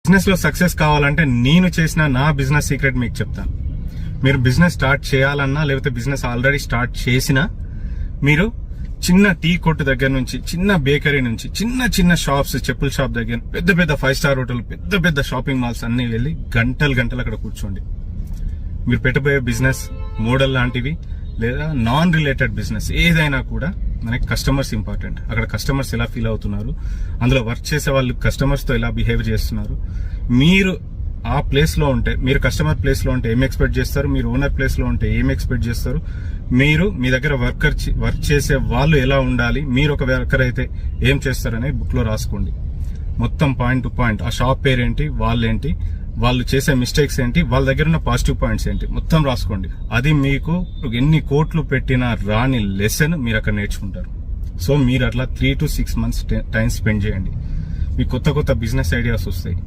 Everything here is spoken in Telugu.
బిజినెస్ లో సక్సెస్ కావాలంటే నేను చేసిన నా బిజినెస్ సీక్రెట్ మీకు చెప్తాను. మీరు బిజినెస్ స్టార్ట్ చేయాలన్నా లేకపోతే బిజినెస్ ఆల్రెడీ స్టార్ట్ చేసినా మీరు చిన్న టీ కొట్టు దగ్గర నుంచి, చిన్న బేకరీ నుంచి, చిన్న చిన్న షాప్స్, చెప్పుల షాప్ దగ్గర, పెద్ద పెద్ద 5 స్టార్ హోటల్, పెద్ద పెద్ద షాపింగ్ మాల్స్ అన్ని వెళ్ళి గంటలు అక్కడ కూర్చోండి. మీరు పెట్టబోయే బిజినెస్ మోడల్ లాంటివి లేదా నాన్ రిలేటెడ్ బిజినెస్ ఏదైనా కూడా మనకి కస్టమర్స్ ఇంపార్టెంట్. అక్కడ కస్టమర్స్ ఎలా ఫీల్ అవుతున్నారు, అందులో వర్క్ చేసే వాళ్ళు కస్టమర్స్ తో ఎలా బిహేవ్ చేస్తున్నారు, మీరు ఆ ప్లేస్ లో ఉంటే, మీరు కస్టమర్ ప్లేస్ లో ఉంటే ఏం ఎక్స్పెక్ట్ చేస్తారు, మీరు ఓనర్ ప్లేస్ లో ఉంటే ఏం ఎక్స్పెక్ట్ చేస్తారు, మీరు మీ దగ్గర వర్క్ చేసే వాళ్ళు ఎలా ఉండాలి, మీరు ఒక వర్కర్ అయితే ఏం చేస్తారనే బుక్ లో రాసుకోండి. మొత్తం పాయింట్ టు పాయింట్ ఆ షాప్ పేరేంటి, వాళ్ళేంటి, వాళ్ళు చేసే మిస్టేక్స్ ఏంటి, వాళ్ళ దగ్గర ఉన్న పాజిటివ్ పాయింట్స్ ఏంటి, మొత్తం రాసుకోండి. అది మీకు ఎన్ని కోట్లు పెట్టినా రాని లెసన్ మీరు అక్కడ నేర్చుకుంటారు. సో మీరు అట్లా 3 to 6 months టైం స్పెండ్ చేయండి. మీకు కొత్త బిజినెస్ ఐడియాస్ వస్తాయి.